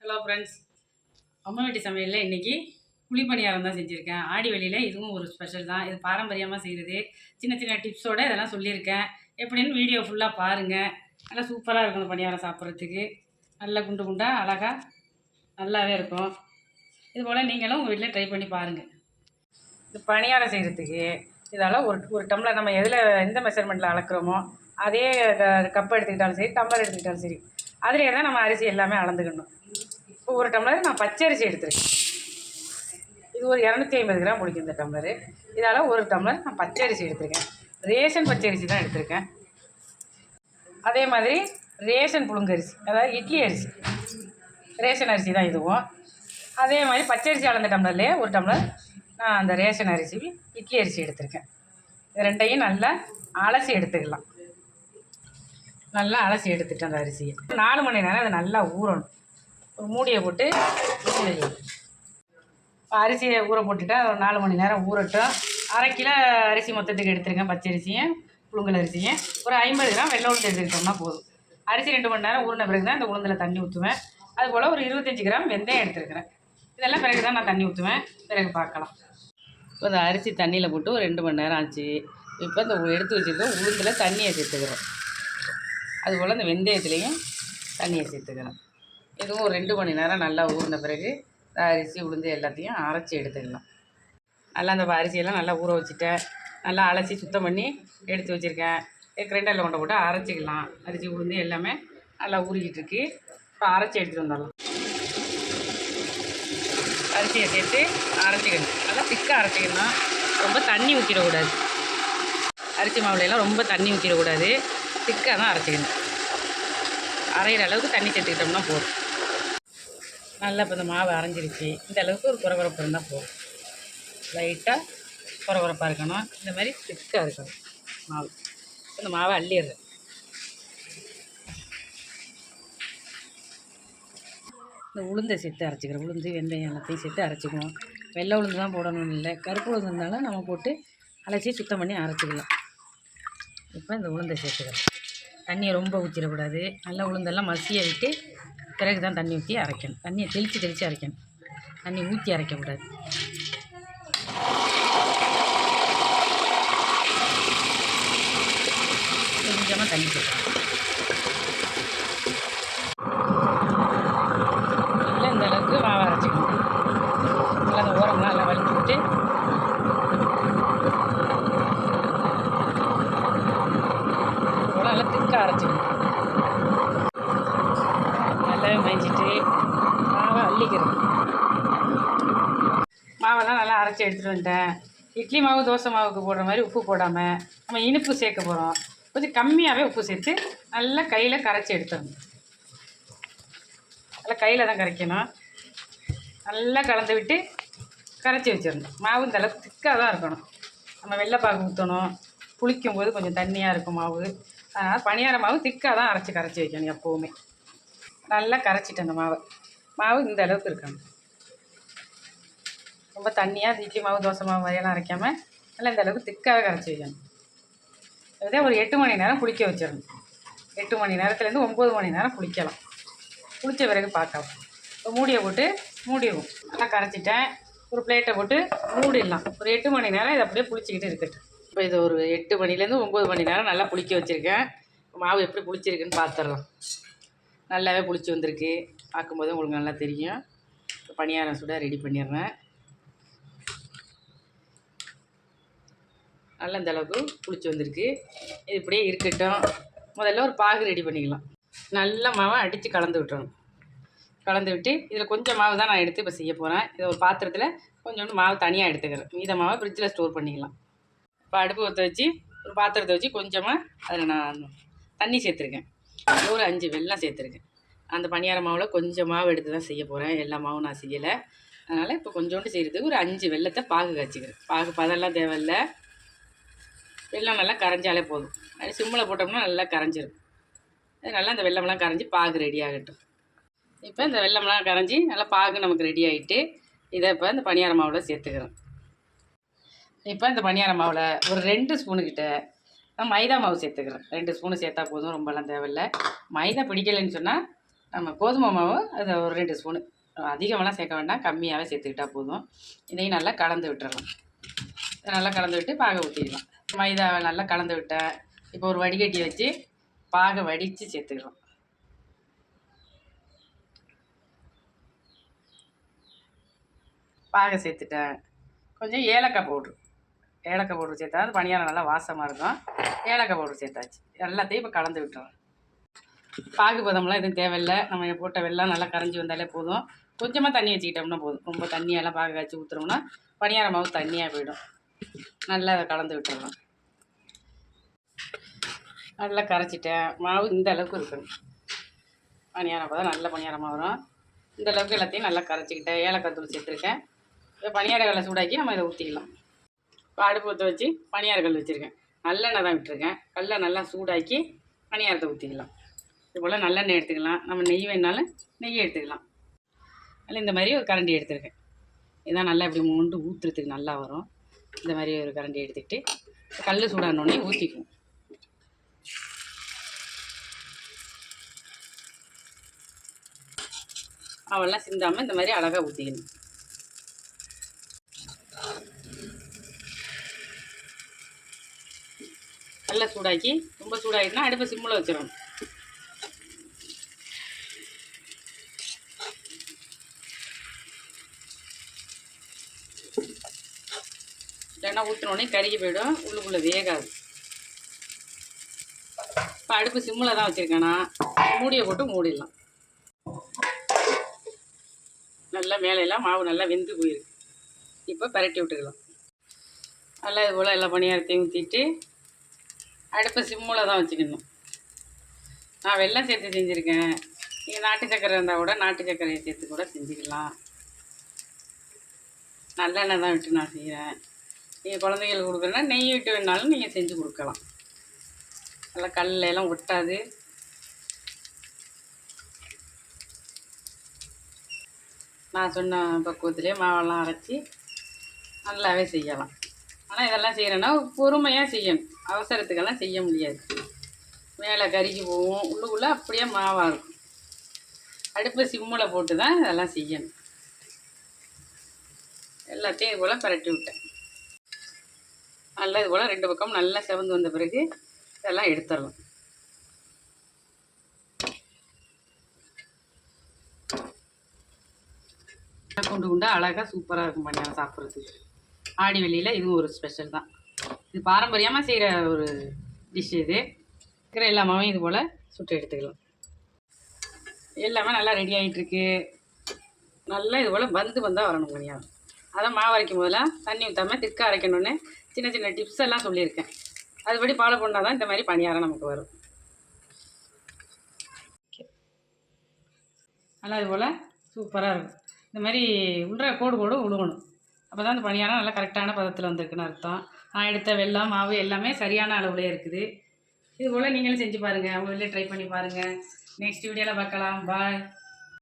Hello friends, அம்மா வீட்டு சமையலில் இன்றைக்கி குழிப்பணியாரம் தான் செஞ்சுருக்கேன். ஆடி வெளியில் இதுவும் ஒரு ஸ்பெஷல் தான். இது பாரம்பரியமாக செய்கிறது. சின்ன சின்ன டிப்ஸோடு இதெல்லாம் சொல்லியிருக்கேன். எப்படின்னு வீடியோ ஃபுல்லாக பாருங்கள். நல்லா சூப்பராக இருக்கும் இந்த பணியாரம் சாப்பிட்றதுக்கு. நல்லா குண்டு குண்டாக அழகாக நல்லாவே இருக்கும். இதுபோல் நீங்களும் உங்கள் வீட்டில் ட்ரை பண்ணி பாருங்கள். இந்த பணியாரம் செய்கிறதுக்கு இதால் ஒரு டம்ளர் நம்ம எந்த மெஷர்மெண்ட்டில் அளக்குறோமோ அதே கப் எடுத்துக்கிட்டாலும் சரி, டம்ளர் எடுத்துக்கிட்டாலும் சரி, அதிலே தான் நம்ம அரிசி எல்லாமே அளந்துக்கணும். இப்போ ஒரு டம்ளர் நான் பச்சரிசி எடுத்துருக்கேன். இது ஒரு 250 கிராம் பிடிக்கும் இந்த டம்ளரு. இதால் ஒரு டம்ளர் நான் பச்சரிசி எடுத்துருக்கேன். ரேஷன் பச்சரிசி தான் எடுத்திருக்கேன். அதே மாதிரி ரேஷன் புழுங்கரிசி, அதாவது இட்லி அரிசி, ரேஷன் அரிசி தான் இதுவும். அதே மாதிரி பச்சரிசி அளந்த டம்ளர்லேயே ஒரு டம்ளர் நான் அந்த ரேஷன் அரிசி இட்லி அரிசி எடுத்திருக்கேன். இது ரெண்டையும் நல்லா அலசி எடுத்துக்கலாம். நல்லா அலசி எடுத்துட்டு அந்த அரிசியை 4 மணி நேரம் அதை நல்லா ஊறணும். ஒரு மூடியை போட்டு அரிசியை ஊற போட்டுட்டு ஒரு 4 மணி நேரம் ஊறட்டும். 1/2 கிலோ அரிசி மொத்தத்துக்கு எடுத்துருக்கேன். பச்சரிசியும் புழுங்கல் அரிசியும் ஒரு 50 கிராம் வெள்ளை உளுந்து எடுத்துக்கிட்டோம்னா போதும். அரிசி 2 மணி நேரம் ஊறின பிறகு தான் இந்த உளுந்தில் தண்ணி ஊற்றுவேன். அதுபோல் ஒரு 25 கிராம் வெந்தயம் எடுத்துருக்கிறேன். இதெல்லாம் பிறகு தான் நான் தண்ணி ஊற்றுவேன். பிறகு பார்க்கலாம். இப்போ இந்த அரிசி தண்ணியில் போட்டு ஒரு 2 மணி நேரம் ஆச்சு. இப்போ இந்த எடுத்து வச்சுருக்க உளுந்தில் தண்ணியை சேர்த்துக்கிறோம். அதுபோல் இந்த வெந்தயத்துலேயும் தண்ணியை சேர்த்துக்கிறோம். இதுவும் ஒரு 2 மணி நேரம் நல்லா ஊறின பிறகு அரிசி உளுந்து எல்லாத்தையும் அரைச்சி எடுத்துக்கலாம். நல்லா அந்த அரிசியெல்லாம் நல்லா ஊற வச்சுட்டேன். நல்லா அலசி சுத்தம் பண்ணி எடுத்து வச்சுருக்கேன். கிரைண்டரில் கொண்டு போட்டு அரைச்சிக்கலாம். அரிசி உளுந்து எல்லாமே நல்லா ஊறிக்கிட்டு இருக்கு. இப்போ அரைச்சி எடுத்துகிட்டு வந்துடலாம். அரிசியை சேர்த்து அரைச்சிக்கணும். நல்லா திக்காக அரைச்சிக்கணும். ரொம்ப தண்ணி ஊற்றிடக்கூடாது. அரிசி மாவுலையெல்லாம் ரொம்ப தண்ணி ஊற்றிடக்கூடாது. திக்காக தான் அரைச்சிக்கணும். அரைகிற அளவுக்கு தண்ணி சேர்த்துக்கிட்டோம்னா போதும். நல்லா இப்போ இந்த மாவு அரைஞ்சிருச்சு. இந்த அளவுக்கு ஒரு குறகுறப்பு இருந்தால் போதும். லைட்டாக குறகுறப்பாக இருக்கணும். இந்த மாதிரி திக்காக இருக்கணும் மாவு. இந்த மாவை அள்ளிடுறேன். இந்த உளுந்தை சேர்த்து அரைச்சிக்கிறேன். உளுந்து வெந்தயம் எல்லாத்தையும் சேர்த்து அரைச்சிக்குவோம். வெள்ளை உளுந்து தான் போடணும்னு இல்லை, கருப்பு உளுந்து இருந்தாலும் நம்ம போட்டு அலசி சுத்தம் பண்ணி அரைச்சிக்கலாம். இப்போ இந்த உளுந்தை சேர்த்துக்கிறேன். தண்ணியை ரொம்ப ஊற்றிடக்கூடாது. நல்லா உளுந்தெல்லாம் மசிய விட்டு பிறகு தான் தண்ணி ஊற்றி அரைக்கணும். தண்ணியை தெளித்து அரைக்கணும். தண்ணி ஊற்றி அரைக்கக்கூடாது. கொஞ்சமாக தண்ணி சேர்க்கணும். இல்லை இந்த அளவுக்கு மாவை அரைச்சிக்கணும். நல்லா அந்த ஓரம்லாம் நல்லா வலிச்சு விட்டு நல்லா திக்காக அரைச்சிக்கணும். நல்லாவே மேய்ச்சிட்டு மாவை அள்ளிக்கிறோம். மாவெல்லாம் நல்லா அரைச்சி எடுத்துகிட்டு வந்துட்டேன். இட்லி மாவு தோசை மாவுக்கு போடுற மாதிரி உப்பு போடாமல் நம்ம இனிப்பு சேர்க்க போகிறோம். கொஞ்சம் கம்மியாகவே உப்பு சேர்த்து நல்லா கையில் கரைச்சி எடுத்துடணும். நல்லா கையில் தான் கரைக்கணும். நல்லா கலந்து விட்டு கரைச்சி வச்சிடணும். மாவு இந்த அளவுக்கு திக்காக தான் இருக்கணும். நம்ம வெள்ளைப்பாகு ஊற்றணும். புளிக்கும்போது கொஞ்சம் தண்ணியாக இருக்கும் மாவு. அதனால் பணியார மாவு திக்காக தான் கரைச்சி வைக்கணும் எப்போவுமே. நல்லா கரைச்சிட்டு அந்த மாவு இந்த அளவுக்கு இருக்கணும். ரொம்ப தண்ணியாக இட்லி மாவு தோசை மாவு மாதிரியெல்லாம் அரைக்காமல் நல்லா இந்த அளவுக்கு திக்காக கரைச்சி வைக்கணும். இதே ஒரு 8 மணி நேரம் புளிக்க வச்சிடணும். 8 மணி நேரத்துலேருந்து 9 மணி நேரம் புளிக்கலாம். புளித்த பிறகு பார்க்கலாம். இப்போ மூடியை போட்டு மூடிடுவோம். நல்லா கரைச்சிட்டேன். ஒரு பிளேட்டை போட்டு மூடிடலாம். ஒரு 8 மணி நேரம் இதை அப்படியே புளிச்சிக்கிட்டு இருக்கட்டும். இப்போ இது ஒரு 8 மணிலேருந்து 9 மணி நேரம் நல்லா புளிக்க வச்சுருக்கேன். மாவு எப்படி புளிச்சிருக்குன்னு பார்த்துடலாம். நல்லாவே புளிச்சு வந்திருக்கு. பார்க்கும்போது உங்களுக்கு நல்லா தெரியும். இப்போ பணியாரம் சுட ரெடி பண்ணிடுறேன். நல்லா இந்த அளவுக்கு புளிச்சு வந்திருக்கு. இது இப்படியே இருக்கட்டும். முதல்ல ஒரு பாகு ரெடி பண்ணிக்கலாம். நல்ல மாவை அடித்து கலந்து விட்டுறணும். கலந்து விட்டு இதில் கொஞ்சம் மாவு தான் நான் எடுத்து இப்போ செய்ய போகிறேன். இதை ஒரு பாத்திரத்தில் கொஞ்சோண்டு மாவு தனியாக எடுத்துக்கிறேன். மீத மாவை ஃப்ரிட்ஜில் ஸ்டோர் பண்ணிக்கலாம். இப்போ அடுப்பு ஊற்ற வச்சு ஒரு பாத்திரத்தை வச்சு கொஞ்சமாக அதில் நான் தண்ணி சேர்த்துருக்கேன். ஒரு 5 வெல்லம் சேர்த்துருக்கேன். அந்த பணியார மாவில் கொஞ்சம் மாவு எடுத்து தான் செய்ய போகிறேன். எல்லா மாவும் நான் செய்யலை. அதனால் இப்போ கொஞ்சோண்டு செய்கிறதுக்கு ஒரு 5 வெல்லத்தை பாகு காய்ச்சிக்கிறேன். பாகு பதெல்லாம் தேவையில்லை. வெல்லம் நல்லா கரைஞ்சாலே போதும். அது சிம்மில் போட்டோம்னா நல்லா கரைஞ்சிரும். நல்லா அந்த வெல்லம்லாம் கரைஞ்சி பாகு ரெடி ஆகட்டும். இப்போ இந்த வெல்லம்லாம் கரைஞ்சி நல்லா பாகு நமக்கு ரெடி ஆகிட்டு இதை இப்போ இந்த பணியார மாவில் சேர்த்துக்கிறேன். இப்போ இந்த பணியார மாவில் ஒரு 2 ஸ்பூனுக்கிட்ட நான் மைதா மாவு சேர்த்துக்கிறேன். 2 ஸ்பூனு சேர்த்தா போதும். ரொம்பலாம் தேவையில்லை. மைதா பிடிக்கலைன்னு சொன்னால் நம்ம கோதுமை மாவு அதை ஒரு 2 ஸ்பூனு, அதிகமெல்லாம் சேர்க்க வேண்டாம், கம்மியாகவே சேர்த்துக்கிட்டால் போதும். இதையும் நல்லா கலந்து விட்டுறலாம். இதை நல்லா கலந்து விட்டு பாகை ஊற்றிடலாம். மைதாவை நல்லா கலந்து விட்டேன். இப்போ ஒரு வடிகட்டி வச்சு பாகை வடித்து சேர்த்துக்கிறோம். பாகை சேர்த்துட்டேன். கொஞ்சம் ஏலக்காய் பவுட்ரு சேர்த்தா அது பணியாரம் நல்லா வாசமாக இருக்கும். ஏலக்காய் பவுட்ரு சேர்த்தாச்சு. எல்லாத்தையும் இப்போ கலந்து விட்டுறோம். பாகு பதம்லாம் எதுவும் தேவையில்லை. நம்ம போட்ட வெல்லம் நல்லா கரைஞ்சி வந்தாலே போதும். கொஞ்சமாக தண்ணி வச்சுக்கிட்டோம்னா போதும். ரொம்ப தண்ணியெல்லாம் பாகு காய்ச்சி ஊற்றுறோம்னா பணியார மாவு தண்ணியாக போயிடும். நல்லா அதை கலந்து விட்டுறலாம். நல்லா கரைச்சிட்டேன். மாவு இந்த அளவுக்கு இருக்கணும். பணியாரம் பதம் நல்ல பணியாரமாக வரும். இந்த அளவுக்கு எல்லாத்தையும் நல்லா கரைச்சிக்கிட்டேன். ஏலக்காய் தூள் சேர்த்துருக்கேன். இப்போ பணியார கல்லை சூடாக்கி நம்ம இதை ஊற்றிக்கலாம். இப்போ அடுப்பு ஊற்ற வச்சு பணியார கல் வச்சுருக்கேன். நல்லெண்ணெய் தான் விட்டுருக்கேன். கல்லை நல்லா சூடாக்கி பணியாரத்தை ஊற்றிக்கலாம். இது போல் நல்லெண்ணெய் எடுத்துக்கலாம். நம்ம நெய் வேணாலும் நெய் எடுத்துக்கலாம். அதில் இந்த மாதிரி ஒரு கரண்டி எடுத்துருக்கேன். இதான் நல்லா இப்படி மூண்டு ஊற்றுறதுக்கு நல்லா வரும். இந்த மாதிரி ஒரு கரண்டி எடுத்துக்கிட்டு கல் சூடானோடனே ஊற்றிக்குவோம். அவெல்லாம் சிந்தாமல் இந்த மாதிரி அழகாக ஊற்றிக்கணும். நல்லா சூடாக்கி, ரொம்ப சூடாகிட்டுனா அடுப்பை சிம்மில் வச்சிடணும். இல்லைன்னா ஊற்றினோடனே கருகி போயிடும், உள்ளுக்குள்ளே வேகாது. இப்போ அடுப்பு சிம்மில் தான் வச்சுருக்கேன்னா மூடியை போட்டு மூடிடலாம். நல்லா மேலையெல்லாம் மாவு நல்லா வெந்து போயிருக்கு. இப்போ பரட்டி விட்டுக்கலாம். நல்லா இது போல் எல்லா பணியாரத்தையும் ஊற்றிட்டு அடுப்பை சிம்மில் தான் வச்சுக்கணும். நான் வெல்லம் சேர்த்து செஞ்சுருக்கேன். நீங்கள் நாட்டு சர்க்கரை இருந்தால் கூட நாட்டு சர்க்கரையை சேர்த்து கூட செஞ்சுக்கலாம். நல்லெண்ணெய் தான் விட்டு நான் செய்கிறேன். நீங்கள் குழந்தைங்களுக்கு கொடுக்குறேன்னா நெய் விட்டு வேணாலும் நீங்கள் செஞ்சு கொடுக்கலாம். நல்லா கல்லெல்லாம் ஒட்டாது. நான் சொன்ன பக்குவத்திலே மாவெல்லாம் அரைச்சி நல்லாவே செய்யலாம். ஆனால் இதெல்லாம் செய்கிறேன்னா பொறுமையாக செய்யணும். அவசரத்துக்கெல்லாம் செய்ய முடியாது. மேலே கருகி போகும், உள்ளுக்குள்ளே அப்படியே மாவாக இருக்கும். அடுப்பு சிம்மில் போட்டு தான் இதெல்லாம் செய்யணும். எல்லாத்தையும் இது போல் பரட்டி விட்டேன். நல்லா இது போல் 2 பக்கம் நல்லா செவந்து வந்த பிறகு இதெல்லாம் எடுத்துடலாம். குண்டு அழகாக சூப்பராக இருக்கும் பணியாரம் சாப்பிட்றதுக்கு. ஆடி வெள்ளியில் இதுவும் ஒரு ஸ்பெஷல் தான். இது பாரம்பரியமாக செய்கிற ஒரு டிஷ். இது இருக்கிற எல்லா மாவையும் இது போல் சுட்டு எடுத்துக்கலாம். எல்லாமே நல்லா ரெடி ஆகிட்டுருக்கு. நல்லா இது போல் வந்தால் வரணும் பணியாரம். அதான் மாவு அரைக்கும் போதெல்லாம் தண்ணி ஊற்றாமல் திக்காக அரைக்கணுன்னு சின்ன சின்ன டிப்ஸ் எல்லாம் சொல்லியிருக்கேன். அதுபடி ஃபாலோ பண்ணால் தான் இந்த மாதிரி பணியாரம் நமக்கு வரும். நல்லா இது போல் சூப்பராக இருக்கும். இந்த மாதிரி உள்ள கோடு உழுகணும். அப்போ தான் அந்த பணியாரம் நல்லா கரெக்டான பதத்தில் வந்திருக்குன்னு அர்த்தம். நான் எடுத்த வெல்லம் மாவு எல்லாமே சரியான அளவுலேயே இருக்குது. இது போல் நீங்களும் செஞ்சு பாருங்கள். உங்கள் வீட்டில் ட்ரை பண்ணி பாருங்கள். நெக்ஸ்ட் வீடியோவில் பார்க்கலாம். பாய்.